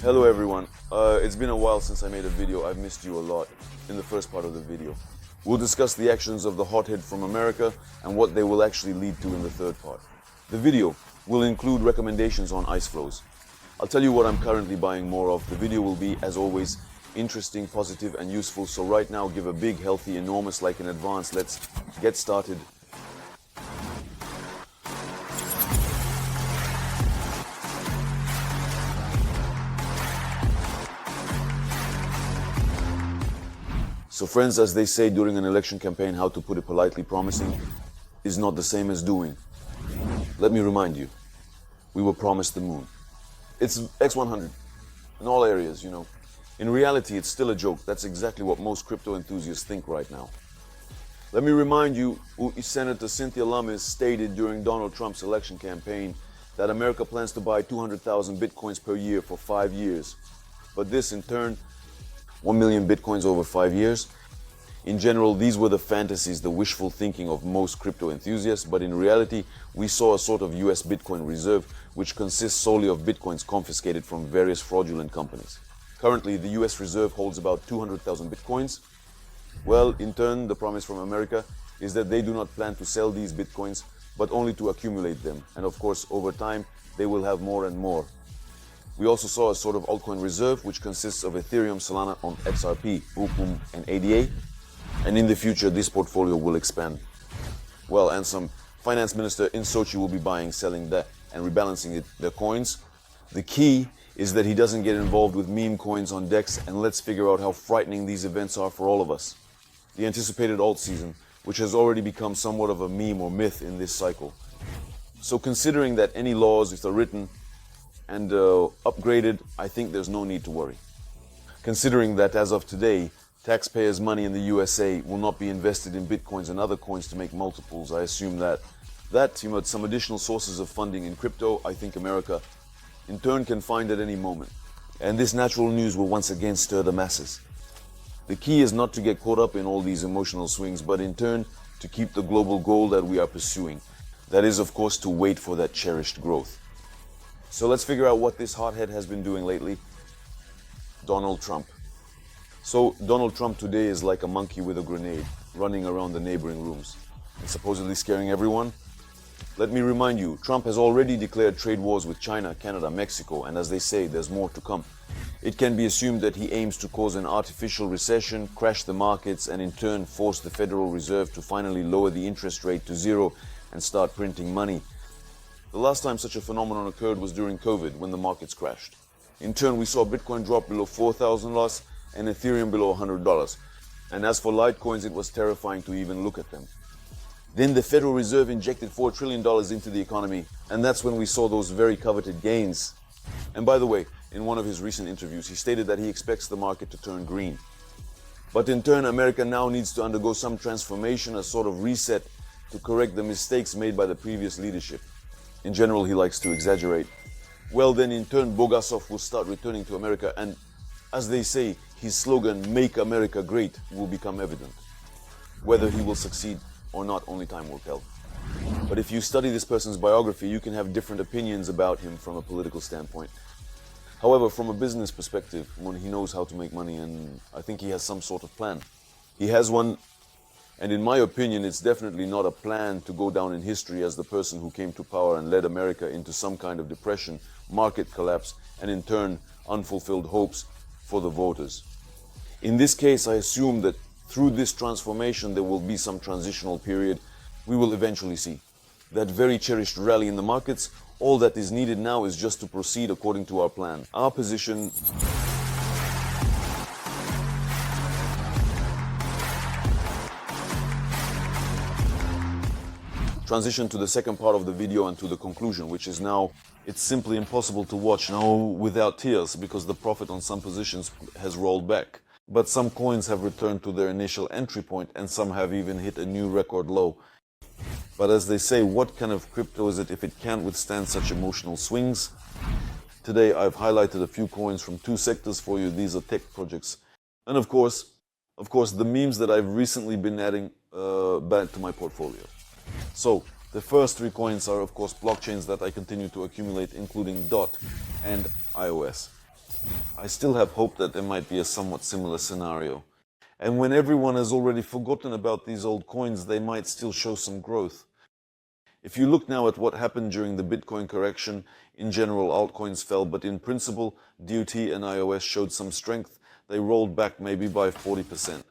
Hello everyone, it's been a while since I made a video. I've missed you a lot in the first part of the video. We'll discuss the actions of the hothead from America and what they will actually lead to in the third part. The video will include recommendations on ICE flows. I'll tell you what I'm currently buying more of. The video will be, as always, interesting, positive and useful. So right now, give a big, healthy, enormous like in advance. Let's get started. So friends, as they say during an election campaign, how to put it politely, promising is not the same as doing. Let me remind you, we were promised the moon. It's X100 in all areas, you know. In reality, it's still a joke. That's exactly what most crypto enthusiasts think right now. Let me remind you, Senator Cynthia Lummis stated during Donald Trump's election campaign that America plans to buy 200,000 bitcoins per year for 5 years. But this in turn, 1 million bitcoins over 5 years. In general, these were the fantasies, the wishful thinking of most crypto enthusiasts, but in reality, we saw a sort of US Bitcoin reserve, which consists solely of bitcoins confiscated from various fraudulent companies. Currently, the US reserve holds about 200,000 bitcoins. Well, in turn, the promise from America is that they do not plan to sell these bitcoins, but only to accumulate them. And of course, over time, they will have more and more. We also saw a sort of altcoin reserve, which consists of Ethereum, Solana on XRP, Upum, and ADA. And in the future, this portfolio will expand. Well, and some finance minister in Sochi will be buying, selling that, and rebalancing their coins. The key is that he doesn't get involved with meme coins on DEX, and let's figure out how frightening these events are for all of us. The anticipated alt season, which has already become somewhat of a meme or myth in this cycle. So considering that any laws, if they're written and upgraded, I think there's no need to worry. Considering that as of today, taxpayers' money in the USA will not be invested in bitcoins and other coins to make multiples, I assume that some additional sources of funding in crypto, I think America in turn can find at any moment. And this natural news will once again stir the masses. The key is not to get caught up in all these emotional swings, but in turn to keep the global goal that we are pursuing. That is, of course, to wait for that cherished growth. So let's figure out what this hothead has been doing lately. Donald Trump. So Donald Trump today is like a monkey with a grenade, running around the neighboring rooms and supposedly scaring everyone. Let me remind you, Trump has already declared trade wars with China, Canada, Mexico, and as they say, there's more to come. It can be assumed that he aims to cause an artificial recession, crash the markets, and in turn force the Federal Reserve to finally lower the interest rate to zero and start printing money. The last time such a phenomenon occurred was during COVID, when the markets crashed. In turn, we saw Bitcoin drop below $4,000 and Ethereum below $100. And as for Litecoins, it was terrifying to even look at them. Then the Federal Reserve injected $4 trillion into the economy, and that's when we saw those very coveted gains. And by the way, in one of his recent interviews, he stated that he expects the market to turn green. But in turn, America now needs to undergo some transformation, a sort of reset to correct the mistakes made by the previous leadership. In general, he likes to exaggerate. Well, then in turn, Bogasov will start returning to America, and as they say, his slogan, "Make America Great," will become evident. Whether he will succeed or not, only time will tell. But if you study this person's biography, you can have different opinions about him from a political standpoint. However, from a business perspective, when he knows how to make money, and I think he has some sort of plan. He has one, and in my opinion, it's definitely not a plan to go down in history as the person who came to power and led America into some kind of depression, market collapse, and in turn, unfulfilled hopes for the voters. In this case, I assume that through this transformation, there will be some transitional period. We will eventually see that very cherished rally in the markets. All that is needed now is just to proceed according to our plan. Our position. Transition to the second part of the video and to the conclusion, which is now, it's simply impossible to watch now without tears because the profit on some positions has rolled back. But some coins have returned to their initial entry point and some have even hit a new record low. But as they say, what kind of crypto is it if it can't withstand such emotional swings? Today I've highlighted a few coins from two sectors for you. These are tech projects. And of course, the memes that I've recently been adding back to my portfolio. So the first three coins are of course blockchains that I continue to accumulate, including DOT and iOS. I still have hope that there might be a somewhat similar scenario. And when everyone has already forgotten about these old coins, they might still show some growth. If you look now at what happened during the Bitcoin correction, in general altcoins fell, but in principle, DOT and iOS showed some strength. They rolled back maybe by 40%.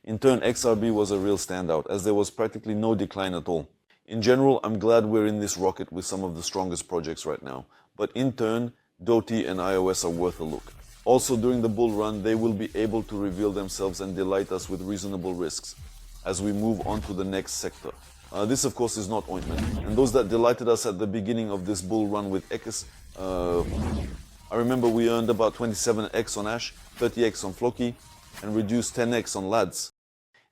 In turn, XRB was a real standout, as there was practically no decline at all. In general, I'm glad we're in this rocket with some of the strongest projects right now. But in turn, DOT and iOS are worth a look. Also, during the bull run, they will be able to reveal themselves and delight us with reasonable risks as we move on to the next sector. This, of course, is not ointment. And those that delighted us at the beginning of this bull run with X, I remember we earned about 27x on Ash, 30x on Floki, and reduced 10x on Lads.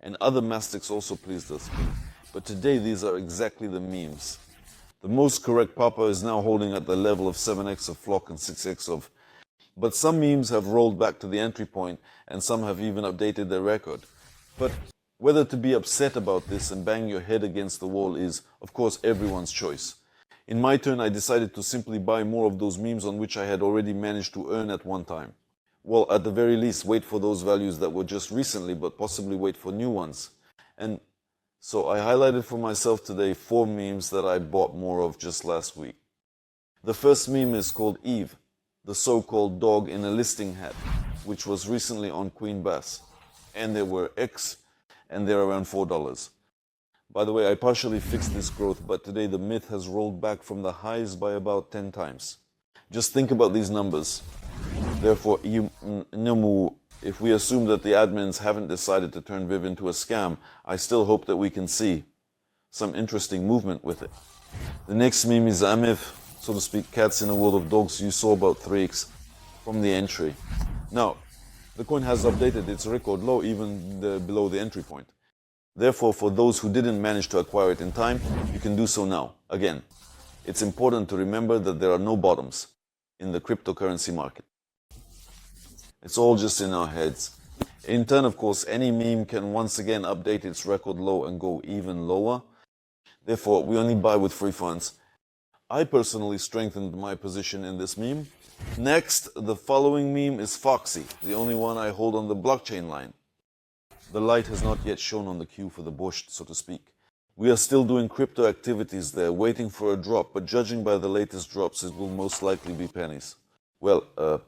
And other mastics also pleased us. But today, these are exactly the memes. The most correct Papa is now holding at the level of 7x of Flock and 6x of... But some memes have rolled back to the entry point, and some have even updated their record. But whether to be upset about this and bang your head against the wall is, of course, everyone's choice. In my turn, I decided to simply buy more of those memes on which I had already managed to earn at one time. Well, at the very least, wait for those values that were just recently, but possibly wait for new ones. And so I highlighted for myself today 4 memes that I bought more of just last week. The first meme is called Eve, the so-called dog in a listing hat, which was recently on Queen Bass. And there were X, and they're around $4. By the way, I partially fixed this growth, but today the myth has rolled back from the highs by about 10 times. Just think about these numbers. Therefore, if we assume that the admins haven't decided to turn Viv into a scam, I still hope that we can see some interesting movement with it. The next meme is Amif, so to speak, cats in a world of dogs. You saw about 3x from the entry. Now, the coin has updated its record low even below the entry point. Therefore, for those who didn't manage to acquire it in time, you can do so now. Again, it's important to remember that there are no bottoms in the cryptocurrency market. It's all just in our heads. In turn, of course, any meme can once again update its record low and go even lower. Therefore, we only buy with free funds. I personally strengthened my position in this meme. Next, the following meme is Foxy, the only one I hold on the blockchain line. The light has not yet shone on the queue for the bush, so to speak. We are still doing crypto activities there, waiting for a drop, but judging by the latest drops, it will most likely be pennies. Well,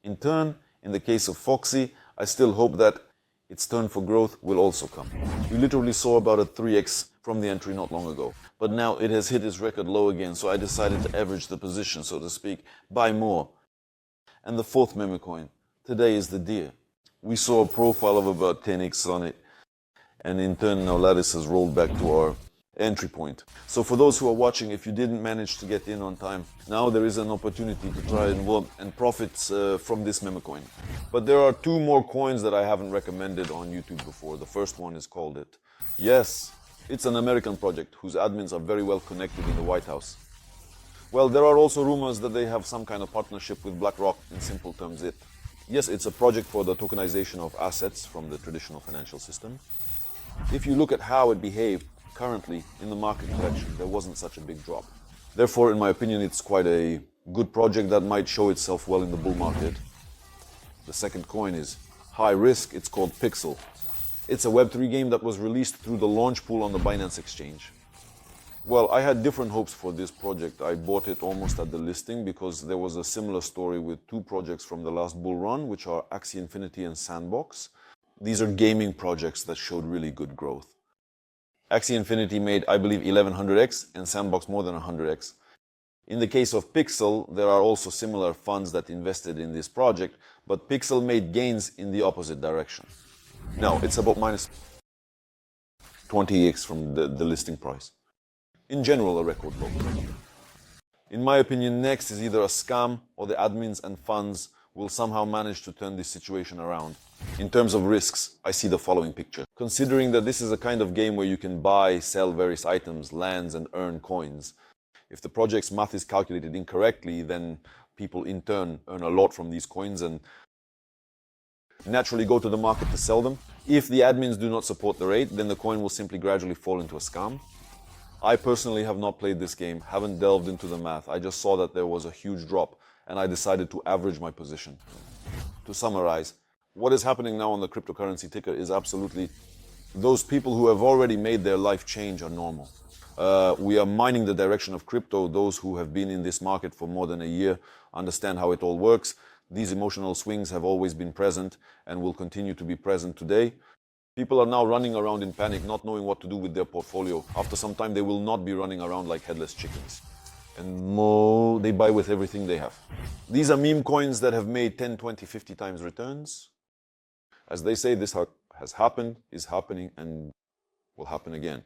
in turn, in the case of Foxy, I still hope that its turn for growth will also come. We literally saw about a 3x from the entry not long ago. But now it has hit its record low again, so I decided to average the position, so to speak, buy more. And the fourth meme coin today is the deer. We saw a profile of about 10x on it, and in turn now Lattice has rolled back to our entry point. So for those who are watching, if you didn't manage to get in on time, now there is an opportunity to try and profit from this meme coin. But there are 2 more coins that I haven't recommended on YouTube before. The first one is called it. Yes, it's an American project whose admins are very well connected in the White House. Well, there are also rumors that they have some kind of partnership with BlackRock, in simple terms it. Yes, it's a project for the tokenization of assets from the traditional financial system. If you look at how it behaved currently in the market correction, there wasn't such a big drop. Therefore, in my opinion, it's quite a good project that might show itself well in the bull market. The second coin is high risk. It's called Pixel. It's a Web3 game that was released through the launch pool on the Binance exchange. Well, I had different hopes for this project. I bought it almost at the listing because there was a similar story with 2 projects from the last bull run, which are Axie Infinity and Sandbox. These are gaming projects that showed really good growth. Axie Infinity made, I believe, 1100x and Sandbox more than 100x. In the case of Pixel, there are also similar funds that invested in this project, but Pixel made gains in the opposite direction. Now, it's about minus 20x from the listing price. In general, a record low. In my opinion, next is either a scam or the admins and funds will somehow manage to turn this situation around. In terms of risks, I see the following picture. Considering that this is a kind of game where you can buy, sell various items, lands, and earn coins, if the project's math is calculated incorrectly, then people in turn earn a lot from these coins and naturally go to the market to sell them. If the admins do not support the rate, then the coin will simply gradually fall into a scam. I personally have not played this game, haven't delved into the math. I just saw that there was a huge drop and I decided to average my position. To summarize, what is happening now on the cryptocurrency ticker is absolutely those people who have already made their life change are normal. We are mining the direction of crypto. Those who have been in this market for more than a year understand how it all works. These emotional swings have always been present and will continue to be present today. People are now running around in panic, not knowing what to do with their portfolio. After some time, they will not be running around like headless chickens. And they buy with everything they have. These are meme coins that have made 10, 20, 50 times returns. As they say, this has happened, is happening, and will happen again.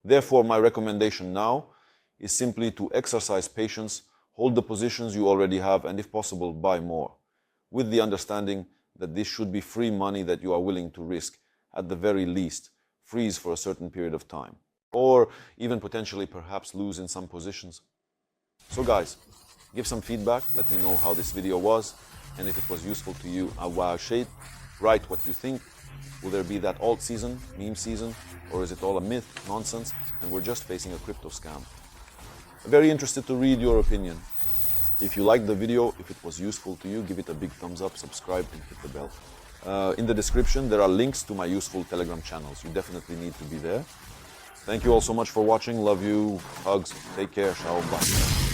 Therefore, my recommendation now is simply to exercise patience, hold the positions you already have, and if possible, buy more, with the understanding that this should be free money that you are willing to risk, at the very least, freeze for a certain period of time, or even potentially perhaps lose in some positions. So guys, give some feedback, let me know how this video was, and if it was useful to you, write what you think. Will there be that alt season, meme season, or is it all a myth, nonsense, and we're just facing a crypto scam? I'm very interested to read your opinion. If you liked the video, if it was useful to you, give it a big thumbs up, subscribe, and hit the bell. In the description, there are links to my useful Telegram channels. You definitely need to be there. Thank you all so much for watching. Love you. Hugs. Take care. Ciao. Bye.